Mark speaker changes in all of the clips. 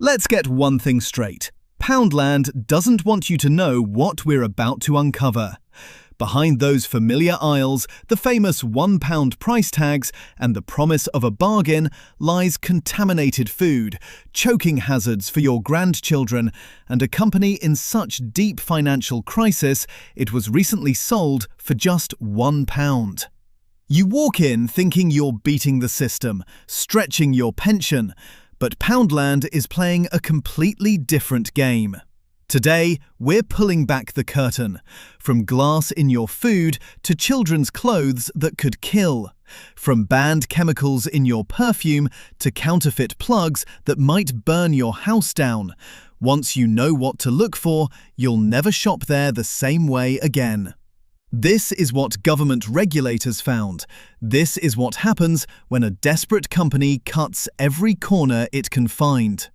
Speaker 1: Let's get one thing straight. Poundland doesn't want you to know what we're about to uncover. Behind those familiar aisles, the famous £1 price tags, and the promise of a bargain lies contaminated food, choking hazards for your grandchildren, and a company in such deep financial crisis it was recently sold for just £1. You walk in thinking you're beating the system, stretching your pension, but Poundland is playing a completely different game. Today, we're pulling back the curtain, from glass in your food to children's clothes that could kill, from banned chemicals in your perfume to counterfeit plugs that might burn your house down. Once you know what to look for, you'll never shop there the same way again. This is what government regulators found. This is what happens when a desperate company cuts every corner it can find.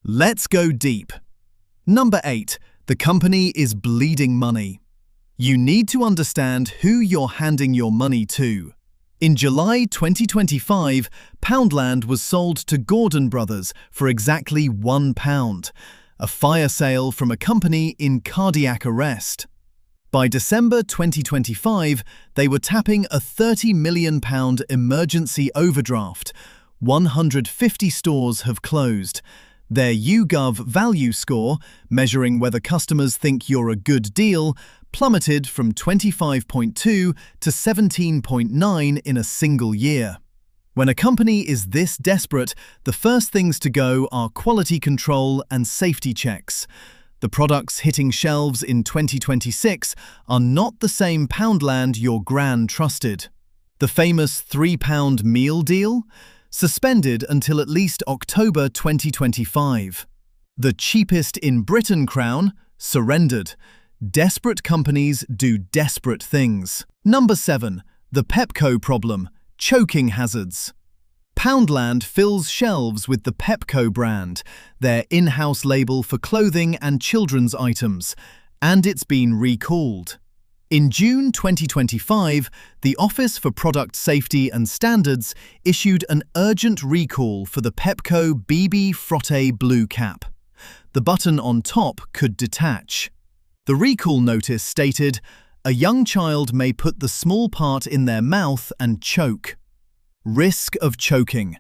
Speaker 1: Let's go deep. Number 8. The company is bleeding money. You need to understand who you're handing your money to. In July 2025, Poundland was sold to Gordon Brothers for exactly £1, a fire sale from a company in cardiac arrest. By December 2025, they were tapping a £30 million emergency overdraft. 150 stores have closed. Their YouGov value score, measuring whether customers think you're a good deal, plummeted from 25.2 to 17.9 in a single year. When a company is this desperate, the first things to go are quality control and safety checks. The products hitting shelves in 2026 are not the same Poundland your gran trusted. The famous £3 meal deal? Suspended until at least October 2025. The cheapest in Britain crown? Surrendered. Desperate companies do desperate things. Number 7. The Pepco problem. Choking hazards. Poundland fills shelves with the Pepco brand, their in-house label for clothing and children's items, and it's been recalled. In June 2025, the Office for Product Safety and Standards issued an urgent recall for the Pepco BB Frotte Blue Cap. The button on top could detach. The recall notice stated, "A young child may put the small part in their mouth and choke." Risk of choking.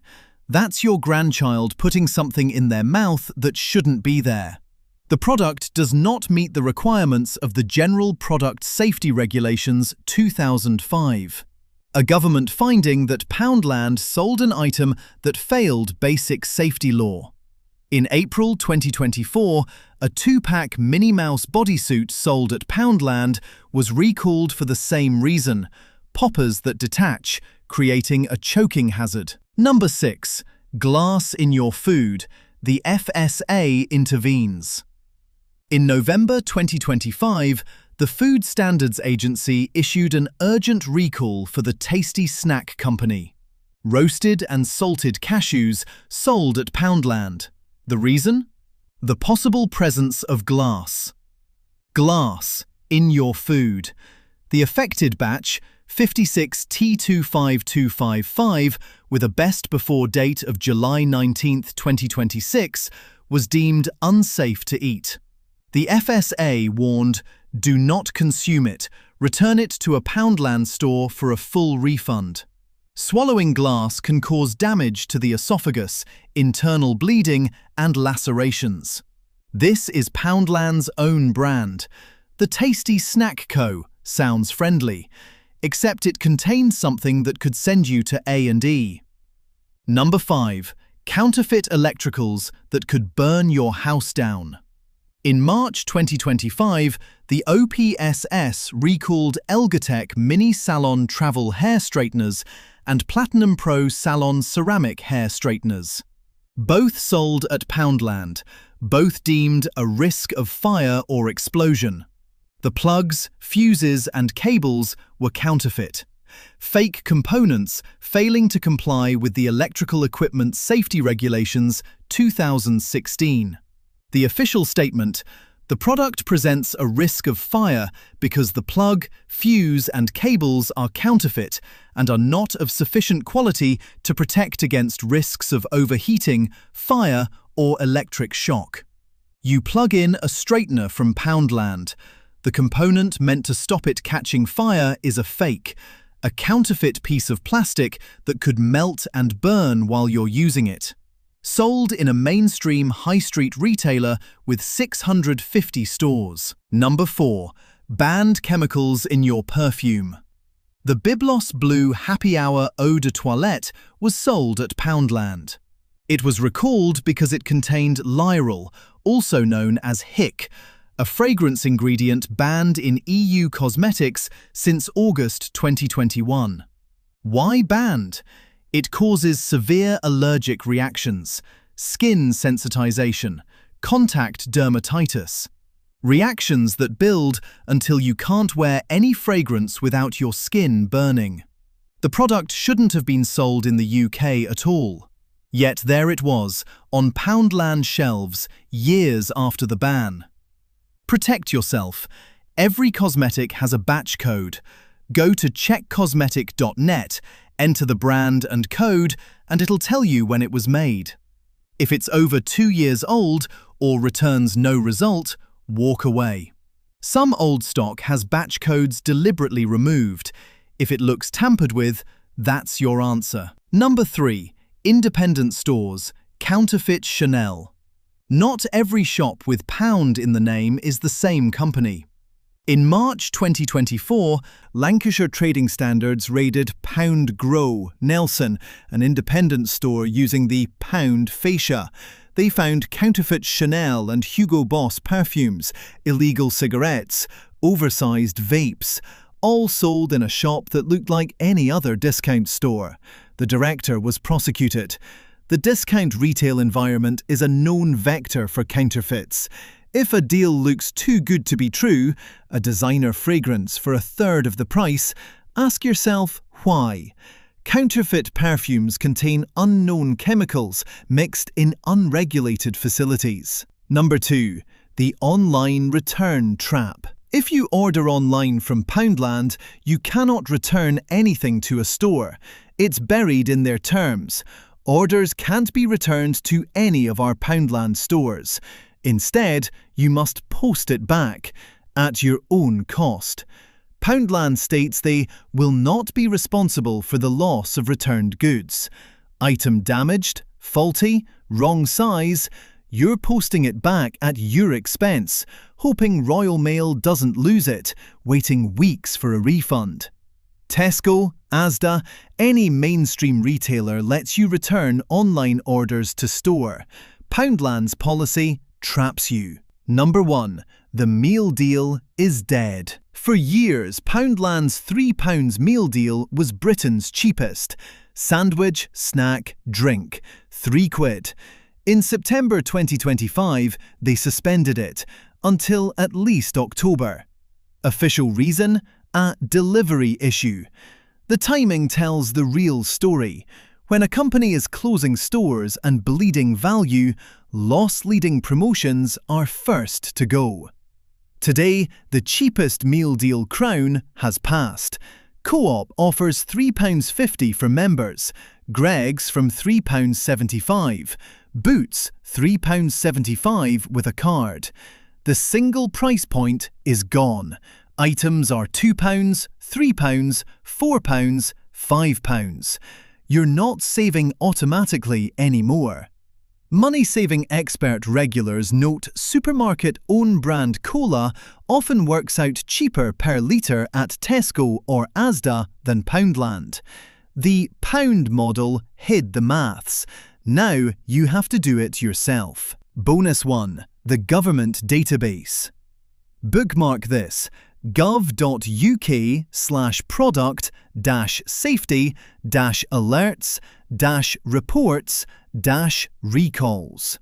Speaker 1: That's your grandchild putting something in their mouth that shouldn't be there. The product does not meet the requirements of the General Product Safety Regulations 2005, a government finding that Poundland sold an item that failed basic safety law. In April 2024, a 2-pack Minnie Mouse bodysuit sold at Poundland was recalled for the same reason: poppers that detach, creating a choking hazard. Number 6. Glass in your food. The FSA intervenes. In November 2025, the Food Standards Agency issued an urgent recall for the Tasty Snack Company. Roasted and salted cashews sold at Poundland. The reason? The possible presence of glass. Glass in your food. The affected batch, 56 T25255, with a best before date of July 19, 2026, was deemed unsafe to eat. The FSA warned, "Do not consume it. Return it to a Poundland store for a full refund." Swallowing glass can cause damage to the esophagus, internal bleeding, and lacerations. This is Poundland's own brand. The Tasty Snack Co. sounds friendly, except it contains something that could send you to A&E. Number 5. Counterfeit electricals that could burn your house down. In March 2025, the OPSS recalled Elgatec Mini Salon Travel Hair Straighteners and Platinum Pro Salon Ceramic Hair Straighteners. Both sold at Poundland, both deemed a risk of fire or explosion. The plugs, fuses, and cables were counterfeit. Fake components failing to comply with the Electrical Equipment Safety Regulations 2016. The official statement: the product presents a risk of fire because the plug, fuse, and cables are counterfeit and are not of sufficient quality to protect against risks of overheating, fire, or electric shock. You plug in a straightener from Poundland. The component meant to stop it catching fire is a fake, a counterfeit piece of plastic that could melt and burn while you're using it. Sold in a mainstream high street retailer with 650 stores. Number 4. Banned chemicals in your perfume. The Byblos Blue Happy Hour Eau de Toilette was sold at Poundland. It was recalled because it contained Lyryl, also known as Hic, a fragrance ingredient banned in EU cosmetics since August 2021. Why banned? It causes severe allergic reactions, skin sensitization, contact dermatitis. Reactions that build until you can't wear any fragrance without your skin burning. The product shouldn't have been sold in the UK at all. Yet there it was, on Poundland shelves, years after the ban. Protect yourself. Every cosmetic has a batch code. Go to checkcosmetic.net, enter the brand and code, and it'll tell you when it was made. If it's over 2 years old or returns no result, walk away. Some old stock has batch codes deliberately removed. If it looks tampered with, that's your answer. Number 3. Independent stores. Counterfeit Chanel. Not every shop with Pound in the name is the same company. In March 2024, Lancashire Trading Standards raided Pound Grow, Nelson, an independent store using the Pound fascia. They found counterfeit Chanel and Hugo Boss perfumes, illegal cigarettes, oversized vapes, all sold in a shop that looked like any other discount store. The director was prosecuted. The discount retail environment is a known vector for counterfeits. If a deal looks too good to be true, a designer fragrance for a third of the price, ask yourself why. Counterfeit perfumes contain unknown chemicals mixed in unregulated facilities. Number 2. The online return trap. If you order online from Poundland, you cannot return anything to a store. It's buried in their terms. Orders can't be returned to any of our Poundland stores. Instead, you must post it back, at your own cost. Poundland states they will not be responsible for the loss of returned goods. Item damaged, faulty, wrong size, you're posting it back at your expense, hoping Royal Mail doesn't lose it, waiting weeks for a refund. Tesco, Asda, any mainstream retailer lets you return online orders to store. Poundland's policy traps you. Number 1. The meal deal is dead. For years, Poundland's £3 meal deal was Britain's cheapest. Sandwich, snack, drink. £3. In September 2025, they suspended it, until at least October. Official reason? A delivery issue. The timing tells the real story. When a company is closing stores and bleeding value, loss-leading promotions are first to go. Today, the cheapest meal deal crown has passed. Co-op offers £3.50 for members, Greggs from £3.75, Boots £3.75 with a card. The single price point is gone. Items are £2, £3, £4, £5. You're not saving automatically anymore. Money-saving expert regulars note supermarket own-brand cola often works out cheaper per litre at Tesco or Asda than Poundland. The Pound model hid the maths. Now you have to do it yourself. Bonus 1. The government database. Bookmark this: gov.uk/product-safety-alerts-reports-recalls.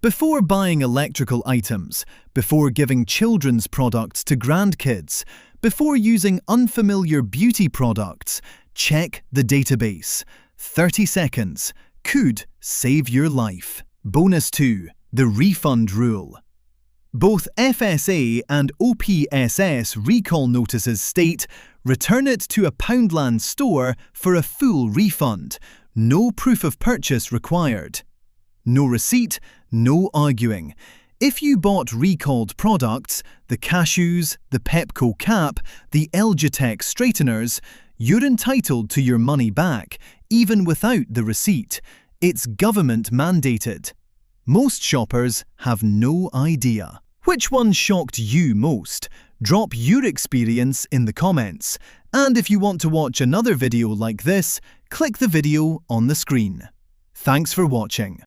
Speaker 1: Before buying electrical items, before giving children's products to grandkids, before using unfamiliar beauty products, check the database. 30 seconds could save your life. Bonus 2. The refund rule. Both FSA and OPSS recall notices state, return it to a Poundland store for a full refund. No proof of purchase required. No receipt, no arguing. If you bought recalled products, the cashews, the Pepco cap, the Elgitech straighteners, you're entitled to your money back, even without the receipt. It's government mandated. Most shoppers have no idea. Which one shocked you most? Drop your experience in the comments. And if you want to watch another video like this, click the video on the screen. Thanks for watching.